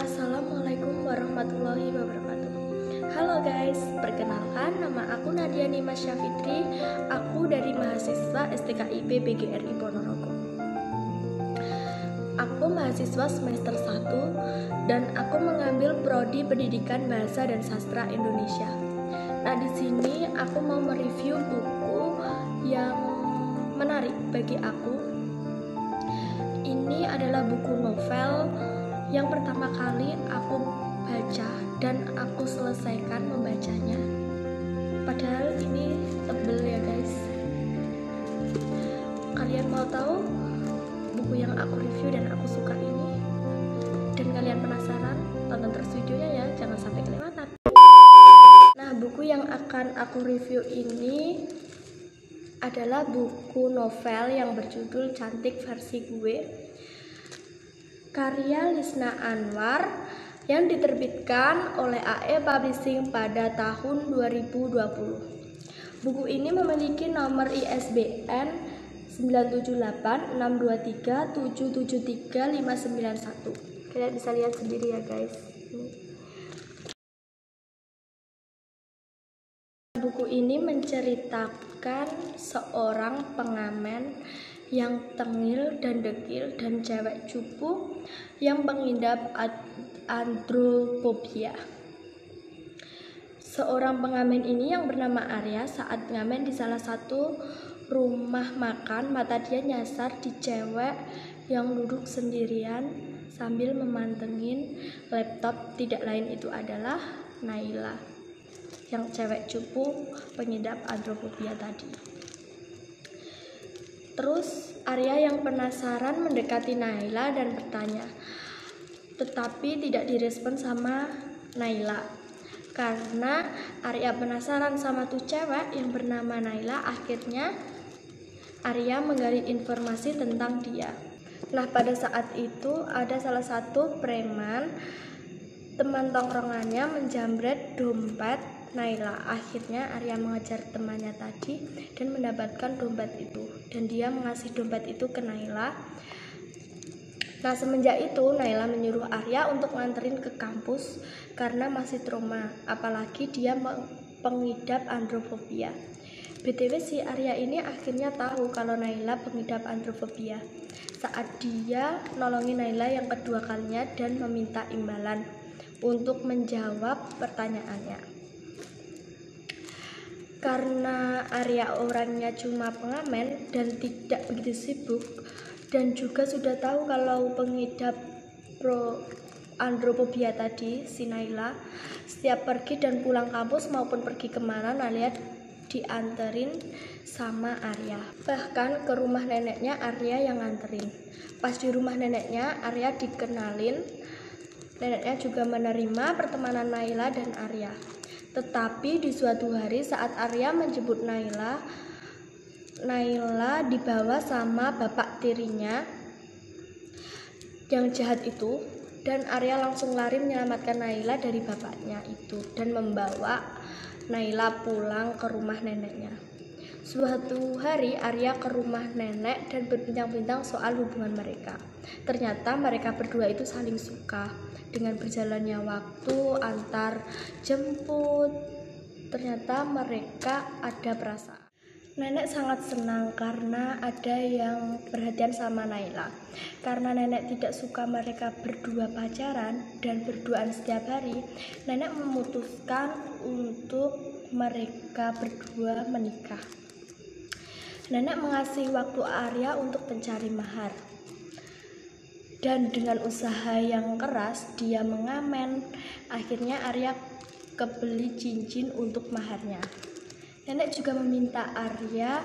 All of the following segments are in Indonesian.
Assalamualaikum warahmatullahi wabarakatuh. Halo guys, perkenalkan nama aku Nadia Nima Syafitri. Aku dari mahasiswa STKIP BGRI Ponorogo. Aku mahasiswa semester 1 dan aku mengambil prodi Pendidikan Bahasa dan Sastra Indonesia. Nah, di sini aku mau mereview buku yang menarik bagi aku. Ini adalah buku novel yang pertama kali aku baca dan aku selesaikan membacanya. Padahal ini tebel ya guys. Kalian mau tahu buku yang aku review dan aku suka ini? Dan kalian penasaran? Tonton terus videonya ya, jangan sampai kelewatan. Nah, buku yang akan aku review ini adalah buku novel yang berjudul Cantik Versi Gue, karya Lisna Anwar yang diterbitkan oleh AE Publishing pada tahun 2020. Buku ini memiliki nomor ISBN 9786237735991. Kalian bisa lihat sendiri ya guys. Buku ini menceritakan seorang pengamen yang tengil dan dekil dan cewek cupu yang mengidap androphobia. Seorang pengamen ini yang bernama Arya saat ngamen di salah satu rumah makan, mata dia nyasar di cewek yang duduk sendirian sambil memantengin laptop. Tidak lain itu adalah Naila, yang cewek cupu pengidap androphobia tadi. Terus Arya yang penasaran mendekati Naila dan bertanya, tetapi tidak direspon sama Naila. Karena Arya penasaran sama tuh cewek yang bernama Naila, akhirnya Arya menggali informasi tentang dia. Nah, pada saat itu ada salah satu preman, teman tongkrongannya, menjamret dompet Naila. Akhirnya Arya mengejar temannya tadi dan mendapatkan dompet itu, dan dia mengasih dompet itu ke Naila. Nah, semenjak itu Naila menyuruh Arya untuk nganterin ke kampus karena masih trauma, apalagi dia pengidap androphobia. BTW si Arya ini akhirnya tahu kalau Naila pengidap androphobia saat dia nolongin Naila yang kedua kalinya dan meminta imbalan untuk menjawab pertanyaannya. Karena Arya orangnya cuma pengamen dan tidak begitu sibuk, dan juga sudah tahu kalau pengidap androphobia tadi, si Naila setiap pergi dan pulang kampus maupun pergi kemana, Naila dianterin sama Arya. Bahkan ke rumah neneknya Arya yang nganterin. Pas di rumah neneknya Arya dikenalin, neneknya juga menerima pertemanan Naila dan Arya. Tetapi di suatu hari saat Arya menjemput Naila dibawa sama bapak tirinya yang jahat itu, dan Arya langsung lari menyelamatkan Naila dari bapaknya itu dan membawa Naila pulang ke rumah neneknya. Suatu hari Arya ke rumah nenek dan berbincang-bincang soal hubungan mereka. Ternyata mereka berdua itu saling suka. Dengan berjalannya waktu antar jemput, ternyata mereka ada perasaan. Nenek sangat senang karena ada yang perhatian sama Naila. Karena nenek tidak suka mereka berdua pacaran dan berduaan setiap hari, nenek memutuskan untuk mereka berdua menikah. Nenek mengasih waktu Arya untuk mencari mahar. Dan dengan usaha yang keras dia mengamen, akhirnya Arya kebeli cincin untuk maharnya. Nenek juga meminta Arya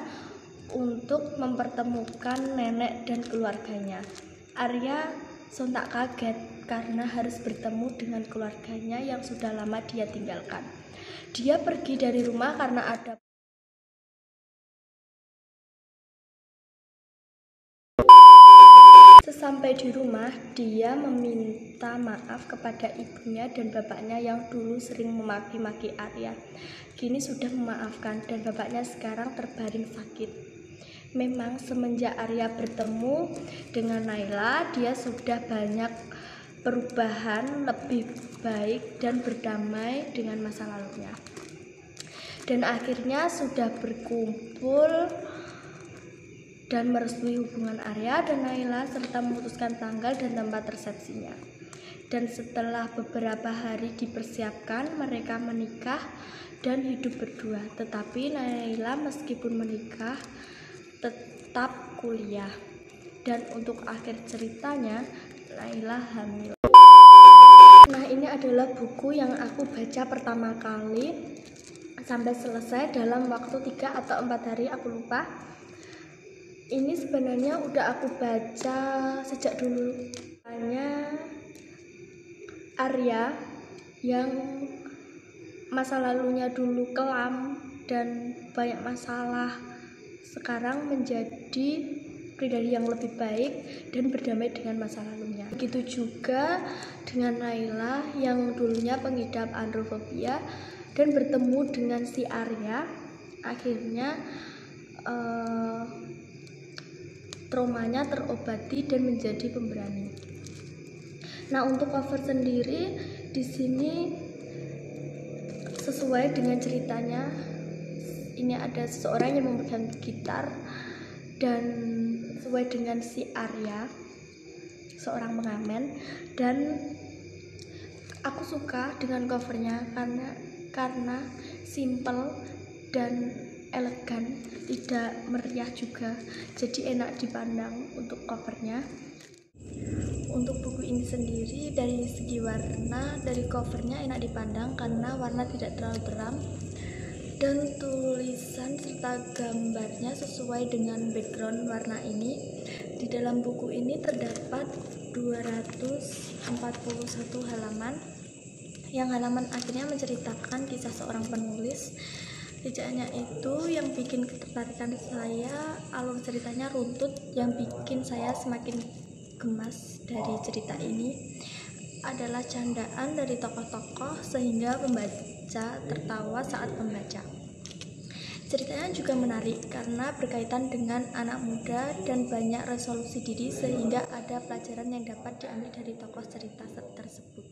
untuk mempertemukan nenek dan keluarganya. Arya sontak kaget karena harus bertemu dengan keluarganya yang sudah lama dia tinggalkan. Dia pergi dari rumah karena ada Sesampai di rumah, dia meminta maaf kepada ibunya dan bapaknya yang dulu sering memaki-maki Arya. Kini sudah memaafkan dan bapaknya sekarang terbaring sakit. Memang semenjak Arya bertemu dengan Naila, dia sudah banyak perubahan lebih baik dan berdamai dengan masa lalunya. Dan akhirnya sudah berkumpul dan merestui hubungan Arya dan Naila serta memutuskan tanggal dan tempat resepsinya. Dan setelah beberapa hari dipersiapkan, mereka menikah dan hidup berdua. Tetapi Naila meskipun menikah tetap kuliah. Dan untuk akhir ceritanya, Naila hamil. Nah, ini adalah buku yang aku baca pertama kali sampai selesai dalam waktu 3 atau 4 hari, aku lupa. Ini sebenarnya udah aku baca sejak dulu. Hanya Arya yang masa lalunya dulu kelam dan banyak masalah, sekarang menjadi pribadi yang lebih baik dan berdamai dengan masa lalunya. Begitu juga dengan Naila yang dulunya pengidap androfobia dan bertemu dengan si Arya, akhirnya traumanya terobati dan menjadi pemberani. Nah, untuk cover sendiri di sini sesuai dengan ceritanya. Ini ada seseorang yang memegang gitar dan sesuai dengan si Arya, seorang pengamen, dan aku suka dengan covernya karena simple dan elegan, tidak meriah juga, jadi enak dipandang untuk covernya. Untuk buku ini sendiri dari segi warna, dari covernya enak dipandang karena warna tidak terlalu terang dan tulisan serta gambarnya sesuai dengan background warna ini. Di dalam buku ini terdapat 241 halaman, yang halaman akhirnya menceritakan kisah seorang penulis. Tidak hanya itu yang bikin ketertarikan saya, alur ceritanya runtut yang bikin saya semakin gemas dari cerita ini adalah candaan dari tokoh-tokoh sehingga pembaca tertawa saat membaca. Ceritanya juga menarik karena berkaitan dengan anak muda dan banyak resolusi diri sehingga ada pelajaran yang dapat diambil dari tokoh cerita tersebut.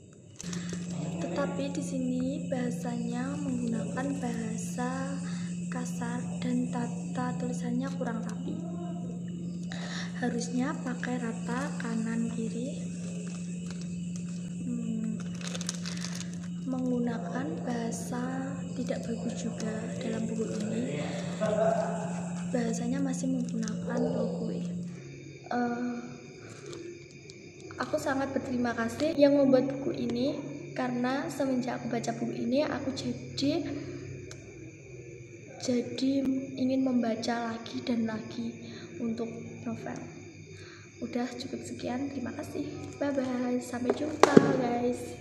Tetapi di sini bahasanya menggunakan bahasa kasar dan tata tulisannya kurang rapi. Harusnya pakai rata kanan kiri. Menggunakan bahasa tidak bagus juga dalam buku ini. Bahasanya masih menggunakan logoi. Aku sangat berterima kasih yang membuat buku ini, karena semenjak aku baca buku ini aku jadi ingin membaca lagi dan lagi untuk novel. Udah cukup sekian, terima kasih, bye bye, sampai jumpa guys.